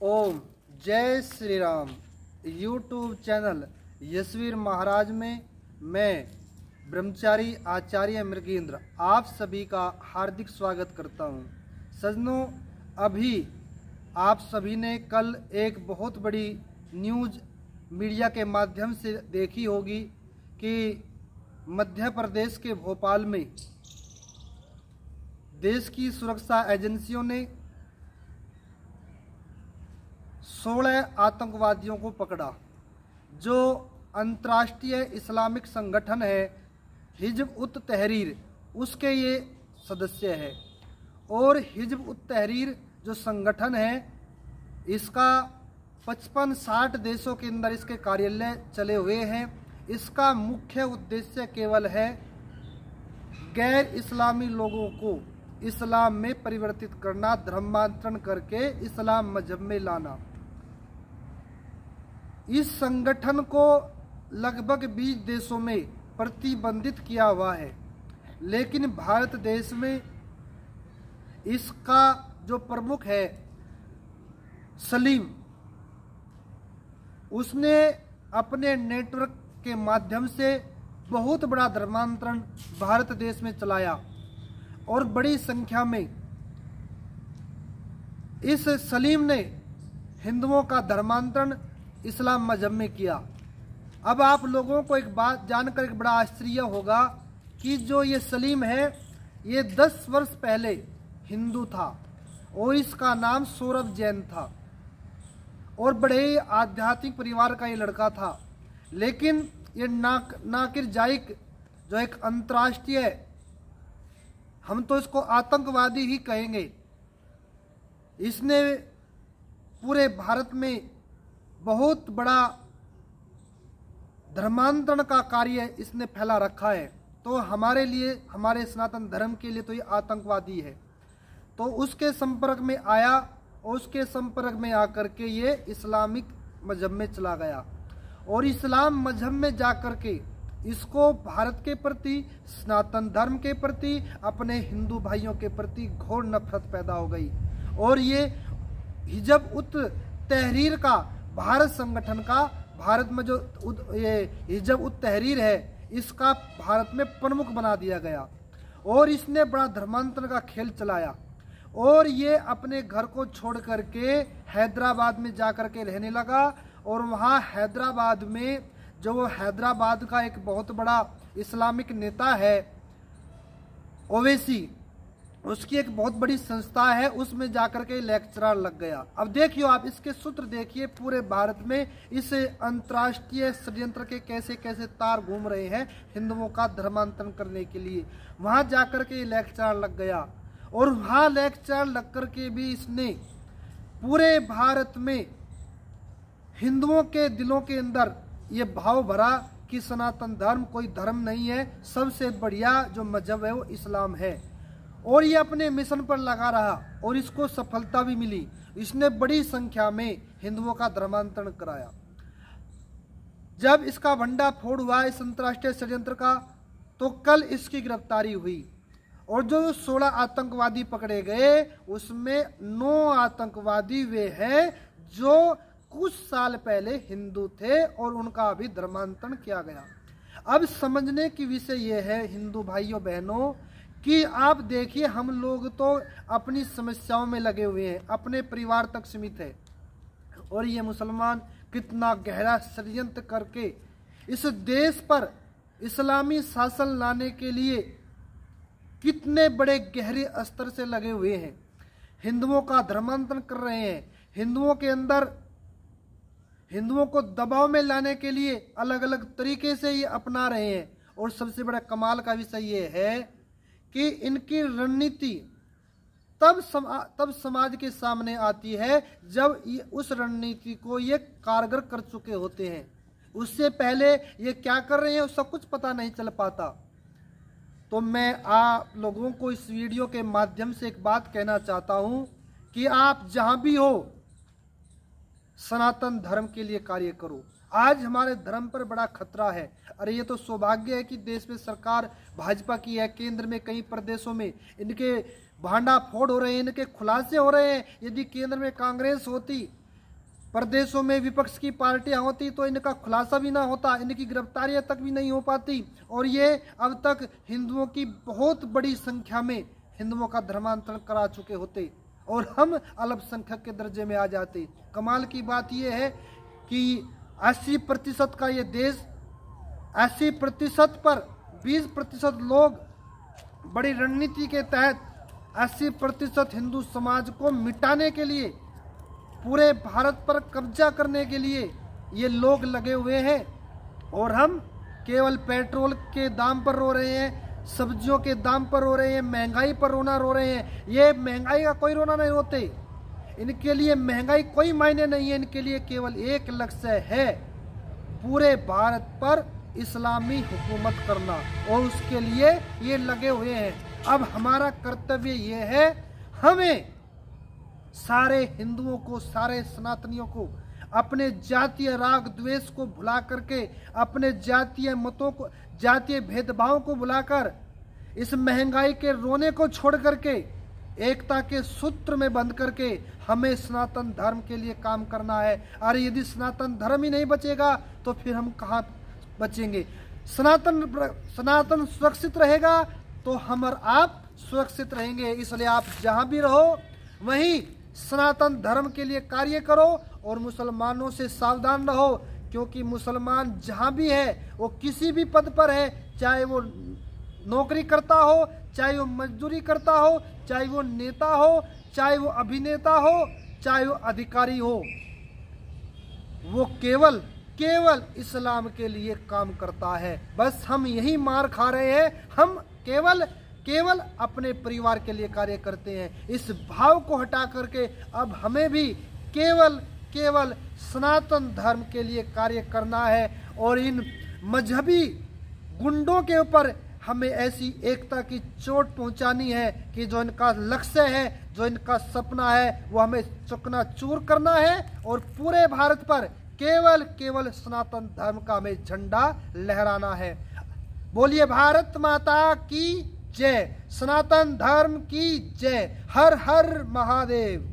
ओम जय Shri Ram. YouTube channel Yashveer महाराज में मैं ब्रह्मचारी आचार्य मृगेंद्र आप सभी का हार्दिक स्वागत करता हूं। सज्जनों, अभी आप सभी ने कल एक बहुत बड़ी न्यूज़ मीडिया के माध्यम से देखी होगी कि मध्य प्रदेश के भोपाल में देश की सुरक्षा एजेंसियों ने 16 आतंकवादियों को पकड़ा। जो अंतर्राष्ट्रीय इस्लामिक संगठन है हिजब उत तहरीर, उसके ये सदस्य है। और हिजब उत तहरीर जो संगठन है इसका 55-60 देशों के अंदर इसके कार्यालय चले हुए हैं। इसका मुख्य उद्देश्य केवल है गैर इस्लामी लोगों को इस्लाम में परिवर्तित करना, धर्मांतरण करके इस्लाम मजहब में लाना। इस संगठन को लगभग 20 देशों में प्रतिबंधित किया हुआ है, लेकिन भारत देश में इसका जो प्रमुख है सलीम, उसने अपने नेटवर्क के माध्यम से बहुत बड़ा धर्मांतरण भारत देश में चलाया और बड़ी संख्या में इस सलीम ने हिंदुओं का धर्मांतरण इस्लाम मजहब में किया। अब आप लोगों को एक बात जानकर एक बड़ा आश्चर्य होगा कि जो ये सलीम है ये 10 वर्ष पहले हिंदू था और इसका नाम सौरभ जैन था और बड़े आध्यात्मिक परिवार का ये लड़का था। लेकिन ये नाकिर जाइक जो एक अंतर्राष्ट्रीय, हम तो इसको आतंकवादी ही कहेंगे, इसने पूरे भारत में बहुत बड़ा धर्मांतरण का कार्य इसने फैला रखा है। तो हमारे लिए, हमारे सनातन धर्म के लिए तो ये आतंकवादी है। तो उसके संपर्क में आया और उसके संपर्क में आकर के ये इस्लामिक मजहब में चला गया और इस्लाम मजहब में जाकर के इसको भारत के प्रति, सनातन धर्म के प्रति, अपने हिंदू भाइयों के प्रति घोर नफरत पैदा हो गई। और ये हिजब उत तहरीर का, भारत संगठन का, भारत में जो ये हिजब उत तहरीर है इसका भारत में प्रमुख बना दिया गया और इसने बड़ा धर्मांतरण का खेल चलाया। और ये अपने घर को छोड़ करके हैदराबाद में जाकर के रहने लगा और वहाँ हैदराबाद में जो वो हैदराबाद का एक बहुत बड़ा इस्लामिक नेता है ओवैसी, उसकी एक बहुत बड़ी संस्था है, उसमें जाकर के लेक्चरर लग गया। अब देखियो आप इसके सूत्र देखिए, पूरे भारत में इस अंतर्राष्ट्रीय षड्यंत्र के कैसे कैसे तार घूम रहे हैं हिंदुओं का धर्मांतरण करने के लिए। वहां जाकर के लेक्चरर लग गया और वहां लेक्चरर लग करके भी इसने पूरे भारत में हिंदुओं के दिलों के अंदर ये भाव भरा कि सनातन धर्म कोई धर्म नहीं है, सबसे बढ़िया जो मजहब है वो इस्लाम है। और ये अपने मिशन पर लगा रहा और इसको सफलता भी मिली। इसने बड़ी संख्या में हिंदुओं का धर्मांतरण कराया। जब इसका भंडाफोड़ हुआ इस अंतर्राष्ट्रीय षड्यंत्र का, तो कल इसकी गिरफ्तारी हुई और जो 16 आतंकवादी पकड़े गए उसमें 9 आतंकवादी वे हैं जो कुछ साल पहले हिंदू थे और उनका भी धर्मांतरण किया गया। अब समझने की विषय यह है हिंदू भाइयों बहनों कि आप देखिए, हम लोग तो अपनी समस्याओं में लगे हुए हैं, अपने परिवार तक सीमित है, और ये मुसलमान कितना गहरा षड्यंत्र करके इस देश पर इस्लामी शासन लाने के लिए कितने बड़े गहरे स्तर से लगे हुए हैं। हिंदुओं का धर्मांतरण कर रहे हैं, हिंदुओं के अंदर हिंदुओं को दबाव में लाने के लिए अलग अलग तरीके से ये अपना रहे हैं। और सबसे बड़ा कमाल का विषय ये है कि इनकी रणनीति तब समाज के सामने आती है जब उस रणनीति को ये कारगर कर चुके होते हैं। उससे पहले ये क्या कर रहे हैं उसका कुछ पता नहीं चल पाता। तो मैं आप लोगों को इस वीडियो के माध्यम से एक बात कहना चाहता हूं कि आप जहां भी हो सनातन धर्म के लिए कार्य करो। आज हमारे धर्म पर बड़ा खतरा है। अरे ये तो सौभाग्य है कि देश में सरकार भाजपा की है, केंद्र में कई प्रदेशों में इनके भांडाफोड़ हो रहे हैं, इनके खुलासे हो रहे हैं। यदि केंद्र में कांग्रेस होती प्रदेशों में विपक्ष की पार्टियां होती तो इनका खुलासा भी ना होता, इनकी गिरफ्तारियां तक भी नहीं हो पाती, और ये अब तक हिंदुओं की बहुत बड़ी संख्या में हिंदुओं का धर्मांतरण करा चुके होते और हम अल्पसंख्यक के दर्जे में आ जाते। कमाल की बात यह है कि 80% का ये देश, 80% पर 20% लोग बड़ी रणनीति के तहत 80% हिंदू समाज को मिटाने के लिए, पूरे भारत पर कब्जा करने के लिए ये लोग लगे हुए हैं, और हम केवल पेट्रोल के दाम पर रो रहे हैं, सब्जियों के दाम पर रो रहे हैं, महंगाई पर रो रहे हैं। ये महंगाई का कोई रोना नहीं रोते, इनके लिए महंगाई कोई मायने नहीं है, इनके लिए केवल एक लक्ष्य है, पूरे भारत पर इस्लामी हुकूमत करना, और उसके लिए ये लगे हुए हैं। अब हमारा कर्तव्य ये है, हमें सारे हिंदुओं को, सारे सनातनियों को अपने जातीय राग द्वेष को भुला करके, अपने जातीय मतों को, जातीय भेदभाव को भुलाकर, इस महंगाई के रोने को छोड़ करके, एकता के सूत्र में बंध करके हमें सनातन धर्म के लिए काम करना है। अरे यदि सनातन धर्म ही नहीं बचेगा तो फिर हम कहाँ बचेंगे? सनातन सुरक्षित रहेगा तो हम और आप सुरक्षित रहेंगे। इसलिए आप जहां भी रहो वहीं सनातन धर्म के लिए कार्य करो और मुसलमानों से सावधान रहो, क्योंकि मुसलमान जहां भी है, वो किसी भी पद पर है, चाहे वो नौकरी करता हो, चाहे वो मजदूरी करता हो, चाहे वो नेता हो, चाहे वो अभिनेता हो, चाहे वो अधिकारी हो, वो केवल इस्लाम के लिए काम करता है। बस हम यही मार खा रहे हैं, हम केवल अपने परिवार के लिए कार्य करते हैं। इस भाव को हटा करके अब हमें भी केवल सनातन धर्म के लिए कार्य करना है, और इन मजहबी गुंडों के ऊपर हमें ऐसी एकता की चोट पहुंचानी है कि जो इनका लक्ष्य है, जो इनका सपना है, वो हमें चकनाचूर करना है, और पूरे भारत पर केवल सनातन धर्म का हमें झंडा लहराना है। बोलिए भारत माता की जय, सनातन धर्म की जय, हर हर महादेव।